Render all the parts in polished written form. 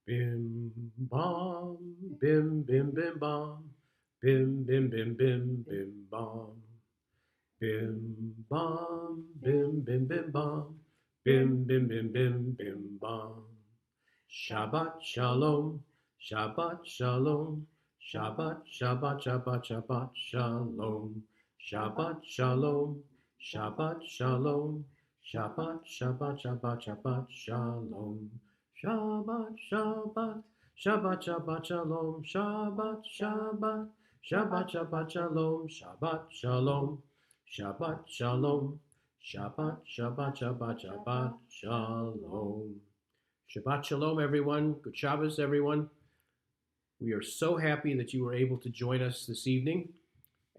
Bim bam, bim bim bim bam, bim bim bim bim bim bam, bim bam, bim bim bim bam, bim bim bim bim bim bam. Shabbat shalom, Shabbat shalom, Shabbat Shabbat Shabbat Shabbat shalom, Shabbat shalom, Shabbat shalom, Shabbat Shabbat Shabbat Shabbat shalom, Shabbat Shabbat Shabbat Shabbat shalom, Shabbat Shabbat Shabbat Shabbat shalom, Shabbat shalom, Shabbat shalom, Shabbat Shabbat Shabbat Shabbat shalom. Shabbat Shalom, everyone. Good Shabbos, everyone. We are so happy that you were able to join us this evening.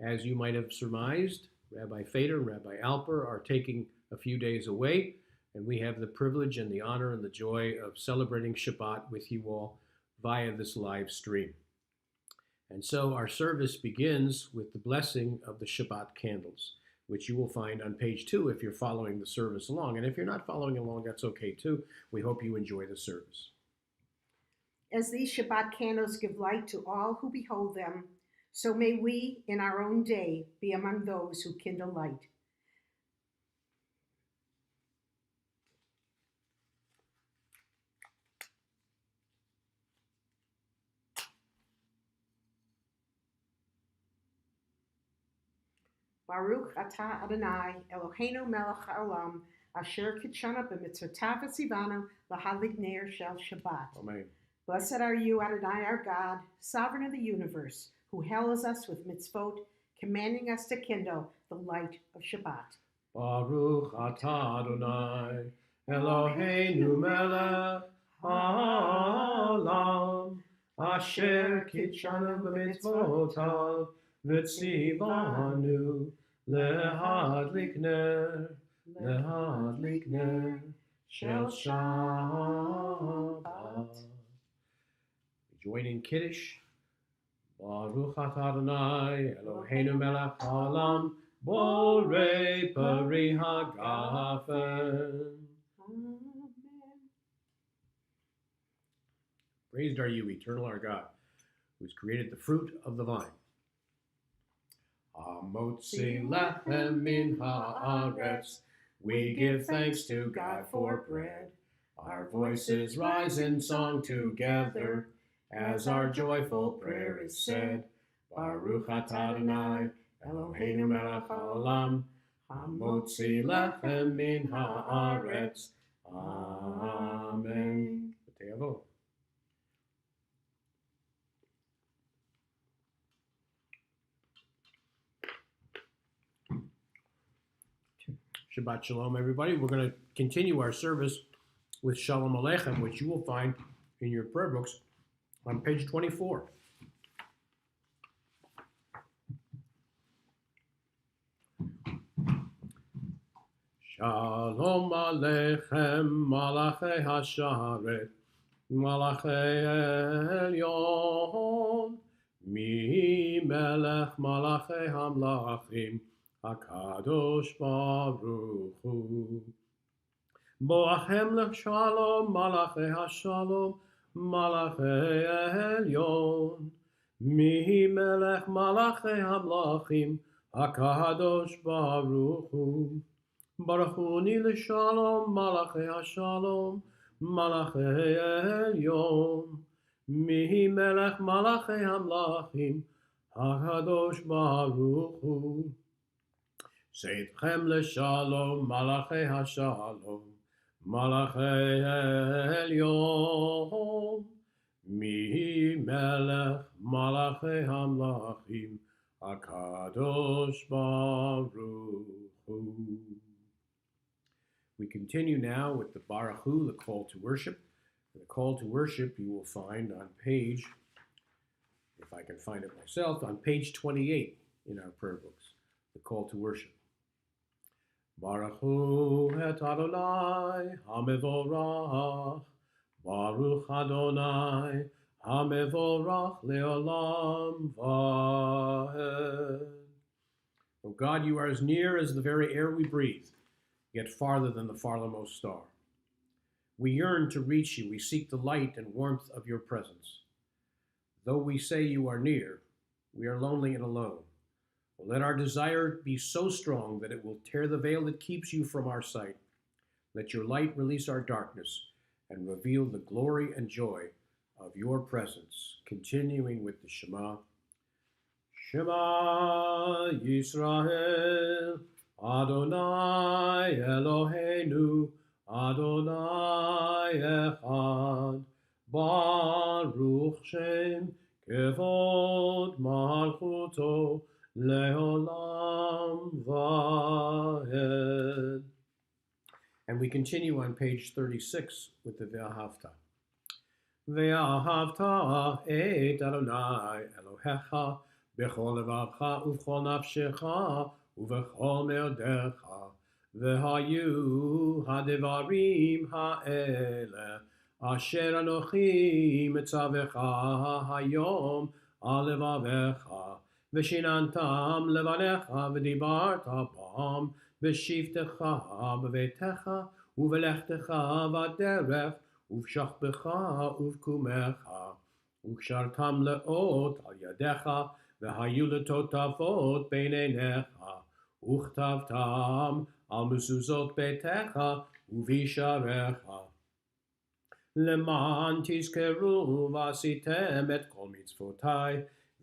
As you might have surmised, Rabbi Fader and Rabbi Alper are taking a few days away, and we have the privilege and the honor and the joy of celebrating Shabbat with you all via this live stream. And so our service begins with the blessing of the Shabbat candles, which you will find on page 2 if you're following the service along. And if you're not following along, that's okay too. We hope you enjoy the service. As these Shabbat candles give light to all who behold them, so may we in our own day be among those who kindle light. Baruch atah Adonai Eloheinu melech haolam asher kitshana b'mitzvotav v'tzivanu l'hadlik ner shel Shabbat. Amen. Blessed are you, Adonai, our God, sovereign of the universe, who hails us with mitzvot, commanding us to kindle the light of Shabbat. Baruch atah Adonai Eloheinu melech haolam asher kitshana b'mitzvotav v'tzivanu lehadlik ner shel Shabbat. Join in Kiddush. Baruch atah Adonai Eloheinu melech haolam borei pari hagafen. Amen. Praised are you, eternal our God, who has created the fruit of the vine. Hamotzi lechem min haaretz. We give thanks to God for bread. Our voices rise in song together as our joyful prayer is said. Baruch atah Adonai Eloheinu melech haolam hamotzi lechem min haaretz. Amen. B'te'avo. Shabbat Shalom, everybody. We're going to continue our service with Shalom Aleichem, which you will find in your prayer books on page 24. Shalom Aleichem, Malachei Hasharet, Malachei Elyon, Mi Melech Malachei Hamlachim, HaKadosh Baruch Hu. Boachem l'shalom, Malachei Hashalom, Malachei Elyon, Mi Melech Malachei Hamlachim, HaKadosh Baruch Hu. Baruchuni l'shalom, Malachei Hashalom, Malachei Elyon, Mi Melech Malachei Hamlachim, HaKadosh Baruch Hu. Seitchem l'shalom, Malachei Hashalom, Malachei Elyon, Mi Melech Malachei Hamlachim, HaKadosh Baruch Hu. We continue now with the Baruch Hu, the call to worship. And the call to worship you will find on page, if I can find it myself, on page 28 in our prayer books, the call to worship. Baruch Hu et Adonai HaMevorach, Baruch Adonai HaMevorach leolam vaed. O God, you are as near as the very air we breathe, yet farther than the farthermost star. We yearn to reach you. We seek the light and warmth of your presence. Though we say you are near, we are lonely and alone. Let our desire be so strong that it will tear the veil that keeps you from our sight. Let your light release our darkness and reveal the glory and joy of your presence. Continuing with the Shema. Shema Yisrael, Adonai Eloheinu, Adonai Echad, Baruch Shem Kevod Malchuto Leolam Vaed. And we continue on page 36 with the Ve'ahavta. Ve'ahavta et Adonai Elohecha b'chol levavcha u'v'chol nafshecha u'v'chol me'odecha v'hayu hadevarim ha'ele asher anochi mitzavecha hayom al levavecha v'shinantam levanecha v'dibarta bam v'shivtecha b'vetecha u'v'lechtecha v'derech uv'shachbecha uv'kumecha uv'shartam le'ot al yadecha v'hayu letotavot beinenecha uchtavtam al mezuzot betecha u'visharecha leman tizkeru v'asitem et kol mitzvotai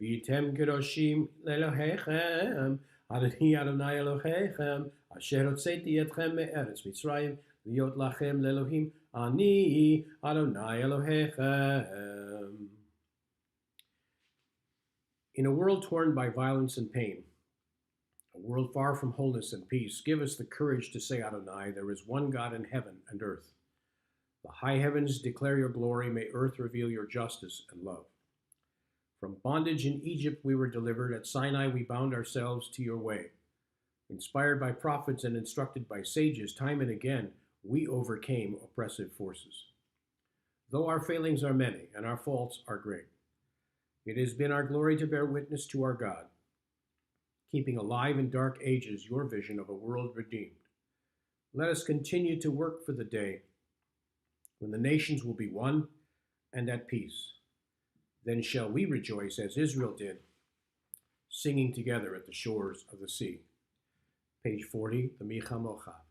v'yitem kedoshim le'elohechem Adoni Adonai Elohechem asher hotzeti etchem me'eretz Mitzrayim Liot lachem le'Elohim ani Adonai Elohechem. In a world torn by violence and pain, a world far from wholeness and peace, give us the courage to say, Adonai, there is one God in heaven and earth. The high heavens declare your glory, may earth reveal your justice and love. From bondage in Egypt we were delivered, at Sinai we bound ourselves to your way. Inspired by prophets and instructed by sages, time and again, we overcame oppressive forces. Though our failings are many and our faults are great, it has been our glory to bear witness to our God, keeping alive in dark ages your vision of a world redeemed. Let us continue to work for the day when the nations will be one and at peace. Then shall we rejoice as Israel did, singing together at the shores of the sea. Page 40, the Mi Chamocha.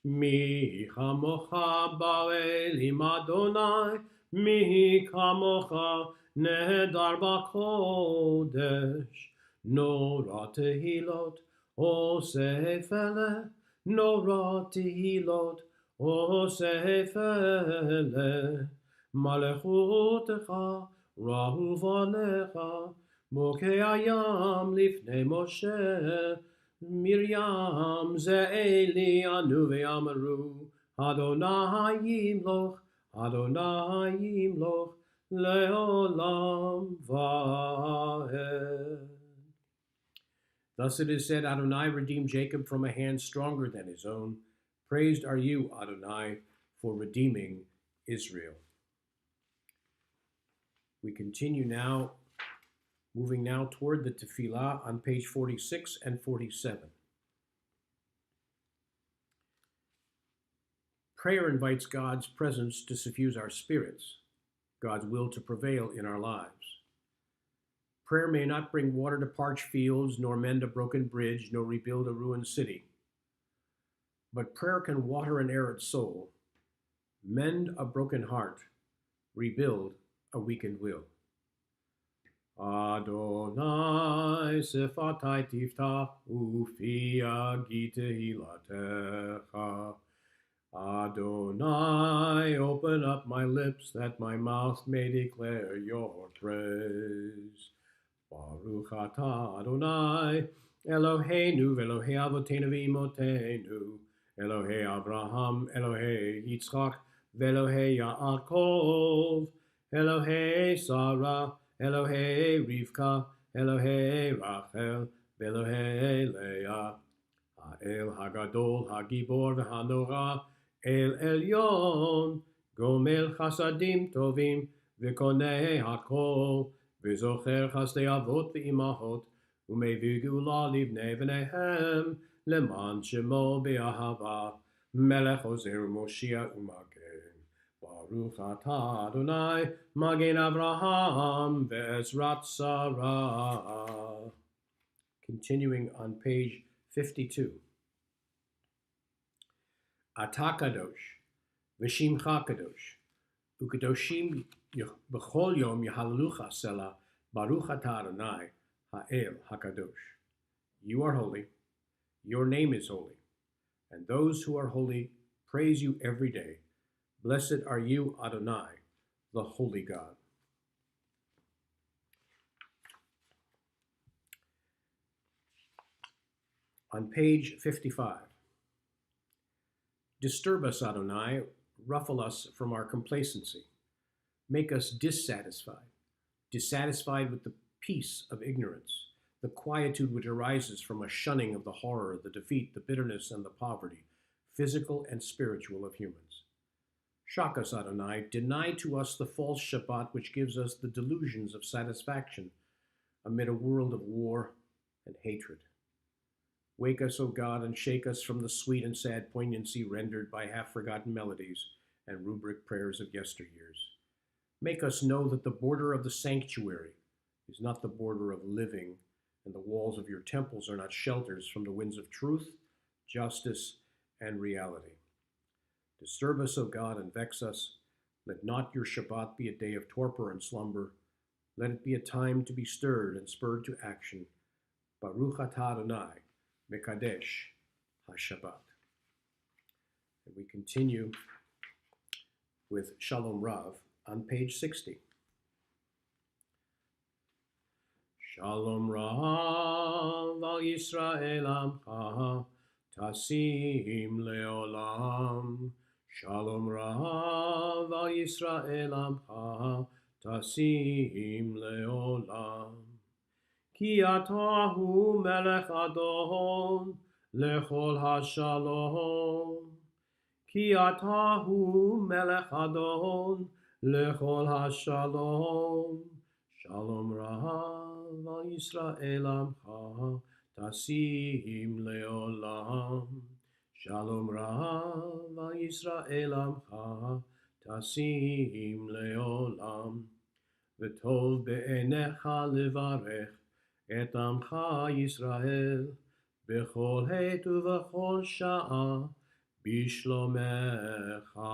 Mi Chamocha ba'elim Adonai, Mi Chamocha nehedar b'kodesh, Nora tehilot, oseh fele, Nora tehilot, oseh fele, Malechutecha, rahu v'alecha, Mokei hayam lifnei Moshe, Miriam ze'eli anu ve'amaru, Adonai yimloch, Adonai yimloch, le'olam va'ed. Thus it is said, Adonai redeemed Jacob from a hand stronger than his own. Praised are you, Adonai, for redeeming Israel. We continue now, moving now toward the Tefillah on page 46 and 47. Prayer invites God's presence to suffuse our spirits, God's will to prevail in our lives. Prayer may not bring water to parched fields, nor mend a broken bridge, nor rebuild a ruined city. But prayer can water an arid soul, mend a broken heart, rebuild a weakened will. Adonai sefatai tiftach ufi agi tehilatecha. Adonai, open up my lips that my mouth may declare your praise. Baruch atah Adonai, Eloheinu v'Elohei avotenu v'imotenu, Elohei Abraham, Elohei Yitzchak, v'Elohei Yaakov, Elohei Sarah, Elohei Rivka, Elohei Rachel, v'Elohei Leah, Ha'el Hagadol, Hagibor v'Hanora, El Elyon, Gomel Chasadim Tovim, v'Konei Hakol, v'Zocher Chasdei Avot v'Imahot, U'mei Gula Livnei V'nehem, Leman Shemo Be'ahava, Melech Ozer Moshiach U'Mageh. Baruch atah Adonai, Magen Avraham ve'ezrat Sarah. Continuing on page 52. Atah kadosh, v'shimcha kadosh, u'kadoshim b'chol yom yahalelucha selah, Baruch atah Adonai, ha'el hakadosh. You are holy, your name is holy, and those who are holy praise you every day. Blessed are you, Adonai, the holy God. On page 55. Disturb us, Adonai, ruffle us from our complacency. Make us dissatisfied with the peace of ignorance, the quietude which arises from a shunning of the horror, the defeat, the bitterness, and the poverty, physical and spiritual, of humans. Shock us, Adonai, deny to us the false Shabbat which gives us the delusions of satisfaction amid a world of war and hatred. Wake us, O God, and shake us from the sweet and sad poignancy rendered by half-forgotten melodies and rubric prayers of yesteryears. Make us know that the border of the sanctuary is not the border of living, and the walls of your temples are not shelters from the winds of truth, justice, and reality. Disturb us, O God, and vex us. Let not your Shabbat be a day of torpor and slumber. Let it be a time to be stirred and spurred to action. Baruch atah Adonai, Mekadesh HaShabbat. And we continue with Shalom Rav on page 60. Shalom Rav al Yisrael Amcha Tasim Leolam. Shalom Rav al Yisrael Amcha Tasim Leolam. Ki atahu melech adon lechol hashalom. Ki atahu melech adon lechol hashalom. Shalom Rav al Yisrael Amcha Tasim Leolam. Shalom Rav al Yisrael Amcha Tasim Leolam. V'tov be'enecha levarech et amcha Yisrael b'chol het u'v'chol sha'a b'shlomecha.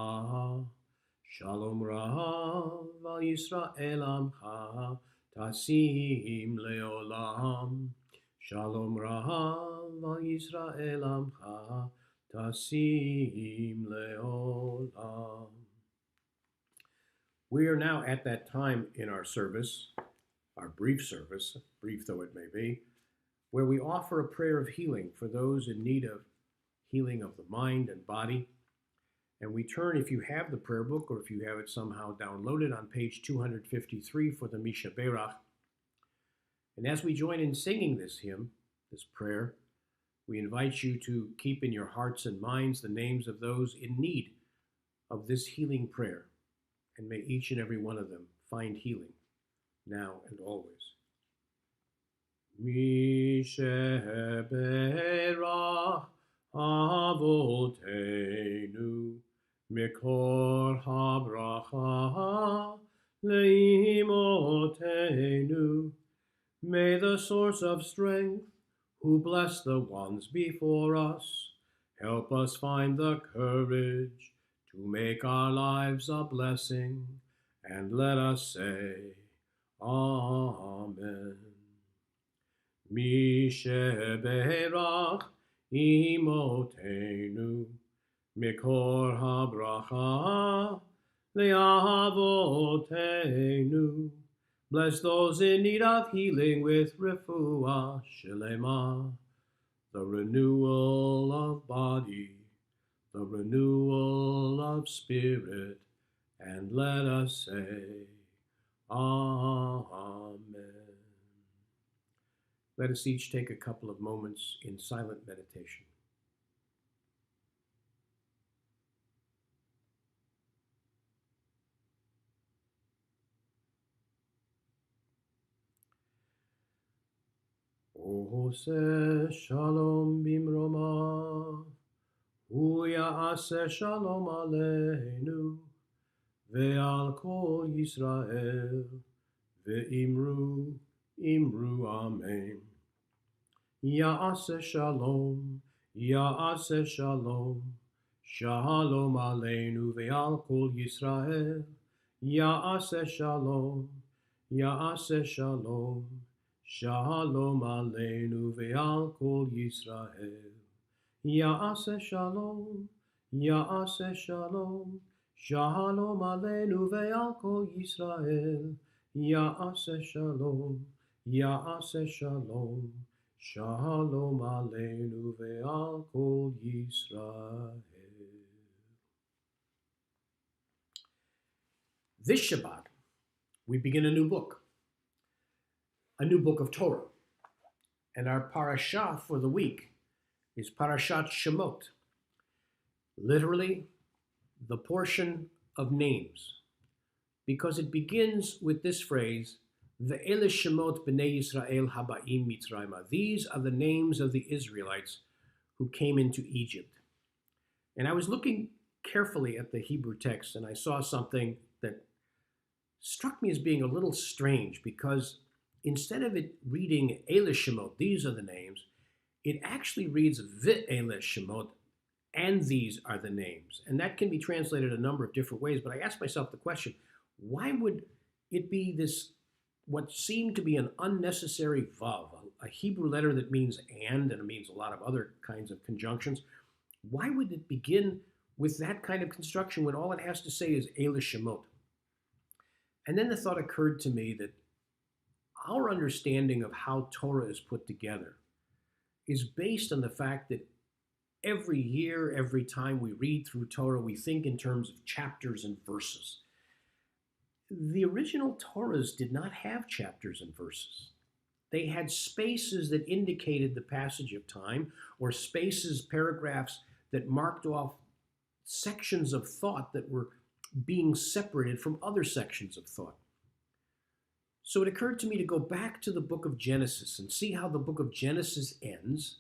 Shalom Rav al Yisrael Amcha Tasim Leolam. Shalom Rav al Yisrael Amcha Tasim Leolam. We are now at that time in our service, our brief service, brief though it may be, where we offer a prayer of healing for those in need of healing of the mind and body. And we turn, if you have the prayer book or if you have it somehow downloaded, on page 253 for the Misha Berach. And as we join in singing this hymn, this prayer, we invite you to keep in your hearts and minds the names of those in need of this healing prayer. And may each and every one of them find healing, now and always. Misha Berach Avotenu Mikor habracha leimotenu. May the source of strength, who bless the ones before us, help us find the courage to make our lives a blessing, and let us say, Amen. Misha Berach Imotenu Mikor habracha le'avotenu. Bless those in need of healing with refuah shelema, the renewal of body, the renewal of spirit, and let us say, Amen. Let us each take a couple of moments in silent meditation. Ose shalom bimroma, hu ya'aseh shalom aleinu, ve'al kol Yisrael, ve'imru, imru amen. Ya'aseh shalom, Ya'aseh shalom, Shalom Aleinu ve'al kol Yisrael, Ya'aseh shalom, Ya'aseh shalom, Shalom Aleinu ve'al kol Yisrael, Ya'aseh shalom, Ya'aseh shalom, Shalom Aleinu ve'al kol Yisrael, Ya'aseh shalom, Ya'aseh shalom, Shalom Aleinu ve'al kol Yisrael. This Shabbat, we begin a new book of Torah. And our parashah for the week is Parashat Shemot, literally the portion of names, because it begins with this phrase, Ve'ele Shemot b'nei Yisrael haba'im Mitzrayma. These are the names of the Israelites who came into Egypt. And I was looking carefully at the Hebrew text, and I saw something that struck me as being a little strange, because instead of it reading Ele Shemot, these are the names, it actually reads Ve'ele Shemot, and these are the names. And that can be translated a number of different ways, but I asked myself the question, why would it be this, what seemed to be an unnecessary vav, a Hebrew letter that means and it means a lot of other kinds of conjunctions? Why would it begin with that kind of construction when all it has to say is Ele Shemot? And then the thought occurred to me that our understanding of how Torah is put together is based on the fact that every year, every time we read through Torah, we think in terms of chapters and verses. The original Torahs did not have chapters and verses. They had spaces that indicated the passage of time, or spaces, paragraphs that marked off sections of thought that were being separated from other sections of thought. So it occurred to me to go back to the book of Genesis and see how the book of Genesis ends,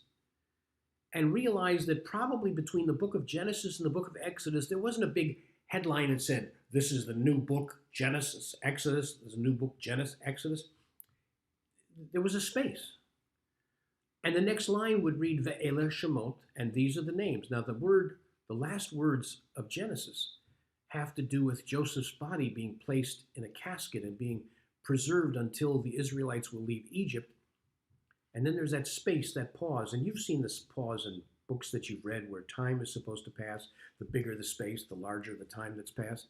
and realize that probably between the book of Genesis and the book of Exodus, there wasn't a big headline that said, this is the new book, Genesis, Exodus, there's a new book, Genesis, Exodus. There was a space. And the next line would read, Ve'ele Shemot, and these are the names. Now the last words of Genesis have to do with Joseph's body being placed in a casket and being preserved until the Israelites will leave Egypt. And then there's that space, that pause. And you've seen this pause in books that you've read where time is supposed to pass. The bigger the space, the larger the time that's passed.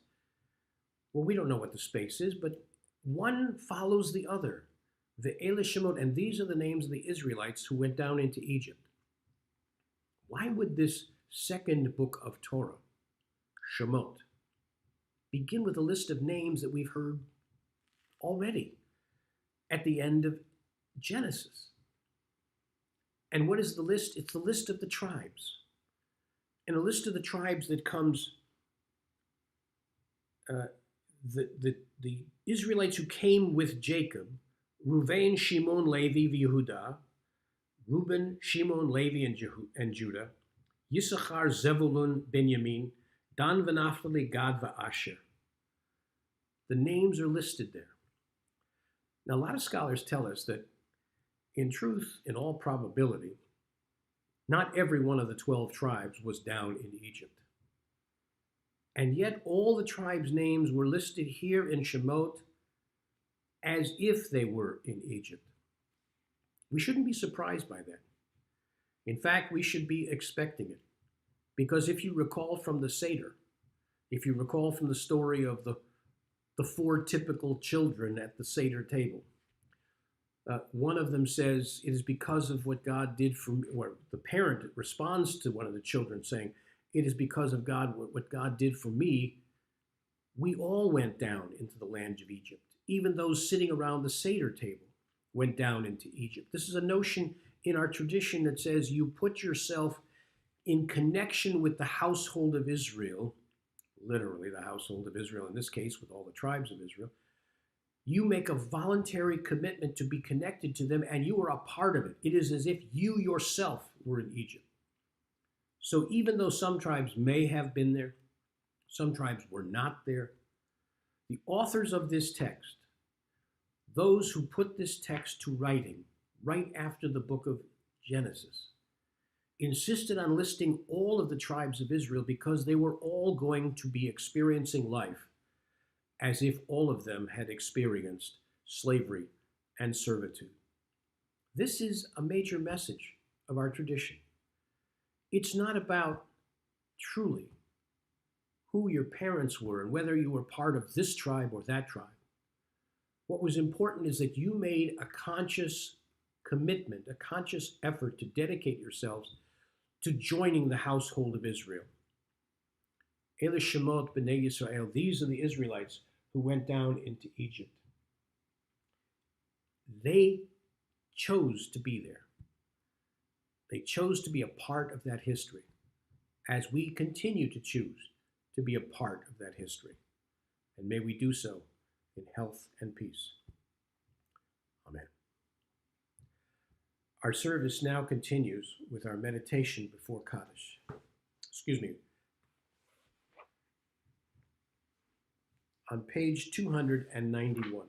Well, we don't know what the space is, but one follows the other. Ve'ele Shemot, and these are the names of the Israelites who went down into Egypt. Why would this second book of Torah, Shemot, begin with a list of names that we've heard already at the end of Genesis? And what is the list? It's the list of the tribes. And a list of the tribes that comes, the Israelites who came with Jacob, Reuven, Shimon, Levi, Yehuda, Reuben, Shimon, Levi, and Judah, Yissachar, Zebulun, Benjamin, Dan, Naphtali, Gad, Asher. The names are listed there. Now, a lot of scholars tell us that, in truth, in all probability, not every one of the 12 tribes was down in Egypt. And yet all the tribes' names were listed here in Shemot as if they were in Egypt. We shouldn't be surprised by that. In fact, we should be expecting it. Because if you recall from the Seder, if you recall from the story of the four typical children at the Seder table, one of them says, it is because of what God did for me, or the parent responds to one of the children saying, it is because of God, what God did for me, we all went down into the land of Egypt. Even those sitting around the Seder table went down into Egypt. This is a notion in our tradition that says you put yourself in connection with the household of Israel, literally the household of Israel, in this case with all the tribes of Israel. You make a voluntary commitment to be connected to them, and you are a part of it. It is as if you yourself were in Egypt. So even though some tribes may have been there, some tribes were not there, The authors of this text, those who put this text to writing right after the book of Genesis, insisted on listing all of the tribes of Israel because they were all going to be experiencing life as if all of them had experienced slavery and servitude. This is a major message of our tradition. It's not about truly who your parents were and whether you were part of this tribe or that tribe. What was important is that you made a conscious commitment, a conscious effort to dedicate yourselves to joining the household of Israel. Ele Shemot B'nai Yisrael, these are the Israelites who went down into Egypt. They chose to be there. They chose to be a part of that history, as we continue to choose to be a part of that history. And may we do so in health and peace. Amen. Our service now continues with our meditation before Kaddish. On page 291.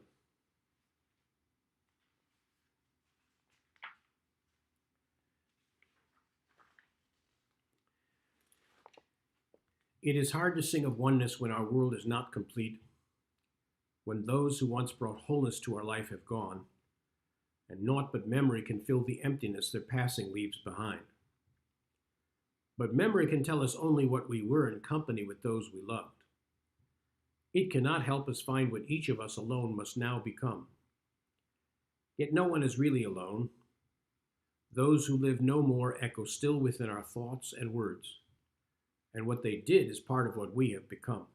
It is hard to sing of oneness when our world is not complete, when those who once brought wholeness to our life have gone, and naught but memory can fill the emptiness their passing leaves behind. But memory can tell us only what we were in company with those we loved. It cannot help us find what each of us alone must now become. Yet no one is really alone. Those who live no more echo still within our thoughts and words, and what they did is part of what we have become.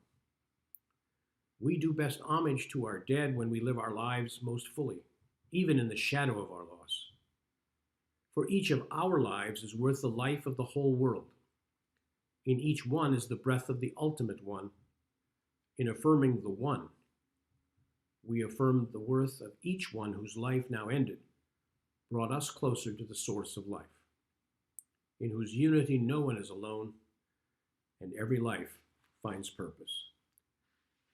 We do best homage to our dead when we live our lives most fully, even in the shadow of our loss. For each of our lives is worth the life of the whole world. In each one is the breath of the ultimate one. In affirming the one, we affirm the worth of each one whose life now ended, brought us closer to the source of life, in whose unity no one is alone, and every life finds purpose.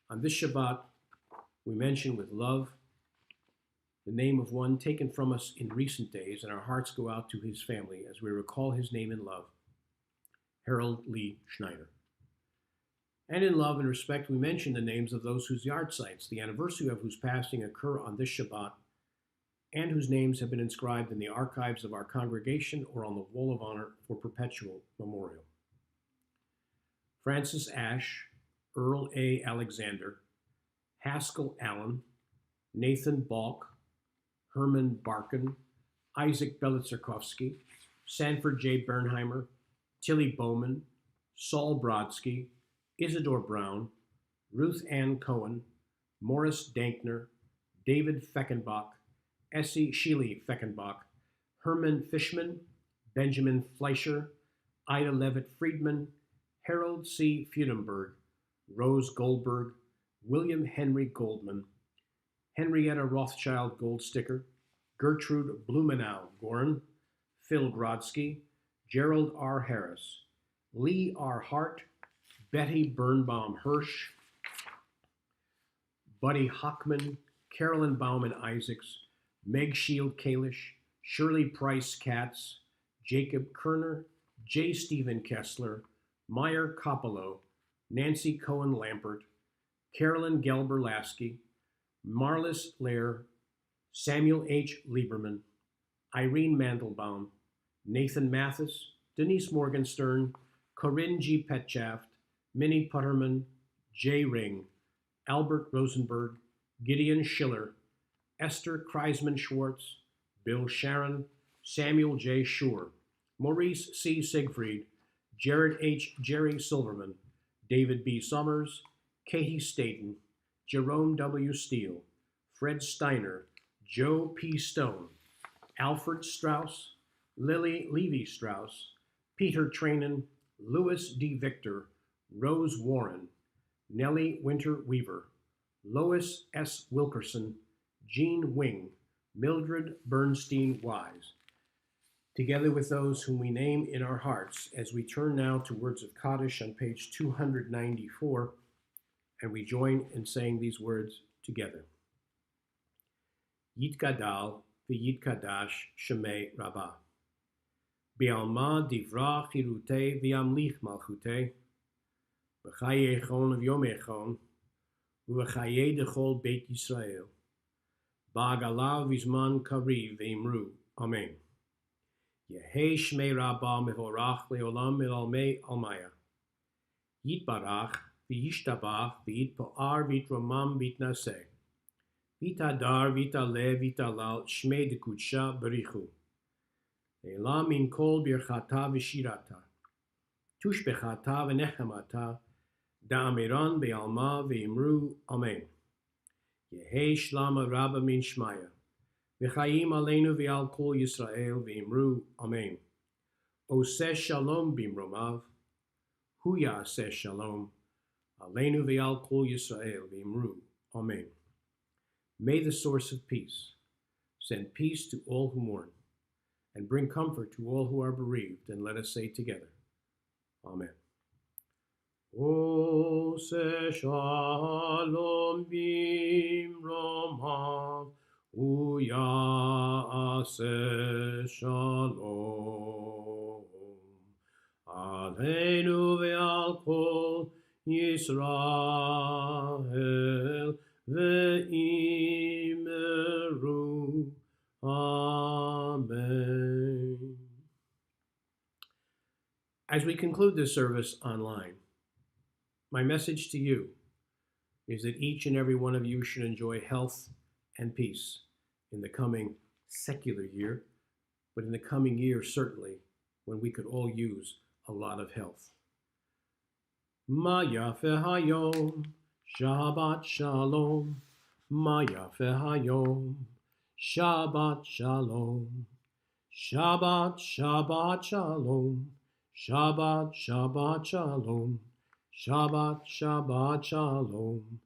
On this Shabbat, we mention with love the name of one taken from us in recent days, and our hearts go out to his family as we recall his name in love, Harold Lee Schneider. And in love and respect, we mention the names of those whose yahrzeits, the anniversary of whose passing, occur on this Shabbat, and whose names have been inscribed in the archives of our congregation or on the Wall of Honor for perpetual memorial. Francis Ashe, Earl A. Alexander, Haskell Allen, Nathan Balk, Herman Barkin, Isaac Belitzerkovsky, Sanford J. Bernheimer, Tilly Bowman, Saul Brodsky, Isidore Brown, Ruth Ann Cohen, Morris Dankner, David Feckenbach, Essie Sheely Feckenbach, Herman Fishman, Benjamin Fleischer, Ida Levitt Friedman, Harold C. Freudenberg, Rose Goldberg, William Henry Goldman, Henrietta Rothschild Goldsticker, Gertrude Blumenau Gorn, Phil Grodsky, Gerald R. Harris, Lee R. Hart, Betty Birnbaum Hirsch, Buddy Hockman, Carolyn Bauman Isaacs, Meg Shield Kalish, Shirley Price Katz, Jacob Kerner, J. Stephen Kessler, Meyer Coppolo, Nancy Cohen Lampert, Carolyn Gelber Lasky, Marlis Lair, Samuel H. Lieberman, Irene Mandelbaum, Nathan Mathis, Denise Morgenstern, Corinne G. Petchaft, Minnie Putterman, Jay Ring, Albert Rosenberg, Gideon Schiller, Esther Kreisman Schwartz, Bill Sharon, Samuel J. Schur, Maurice C. Siegfried, Jared H. Jerry Silverman, David B. Summers, Katie Staten, Jerome W. Steele, Fred Steiner, Joe P. Stone, Alfred Strauss, Lily Levy Strauss, Peter Trainin, Louis D. Victor, Rose Warren, Nellie Winter Weaver, Lois S. Wilkerson, Jean Wing, Mildred Bernstein Wise, together with those whom we name in our hearts as we turn now to words of Kaddish on page 294 and we join in saying these words together. Yitgadal v'yitkadash shemei Rabbah. Bi'alma divra chirute v'yamlich malchute. B'chaye echon v'yom echon. U'v'chaye dechol Beit Yisrael. Ba'agala v'zman kariv v'imru. Amen. Yehei shmei Rabbah mevorach le'olam milalmei almaya. Yitbarach v'yishtabach v'yitpo'ar v'yitramam v'yitnaseh. V'yitadar v'yitaleh v'yitalal shmei dekudsha berichu. Elam min kol birchata v'shirata. Tushbechata v'nechemata. Da'amiran be'alma v'imru. Amen. Yehei shlama rabba min shmaya. V'chayim aleinu v'al kol Yisrael v'imru. Amen. Oseh shalom bimromav. Hu ya'aseh shalom. Aleinu v'al kol Yisrael v'imru. Amen. May the source of peace send peace to all who mourn and bring comfort to all who are bereaved, and let us say together, Amen. Oseh shalom bimromav. Hu ya'aseh shalom. Aleinu ve'al kol Yisrael ve'imru. Amen. As we conclude this service online, my message to you is that each and every one of you should enjoy health and peace in the coming secular year, but in the coming year, certainly, when we could all use a lot of health. Ma yafeh hayom, Shabbat shalom. Ma yafeh hayom, Shabbat shalom. Shabbat, Shabbat shalom. Shabbat, Shabbat shalom. Shabbat, Shabbat shalom.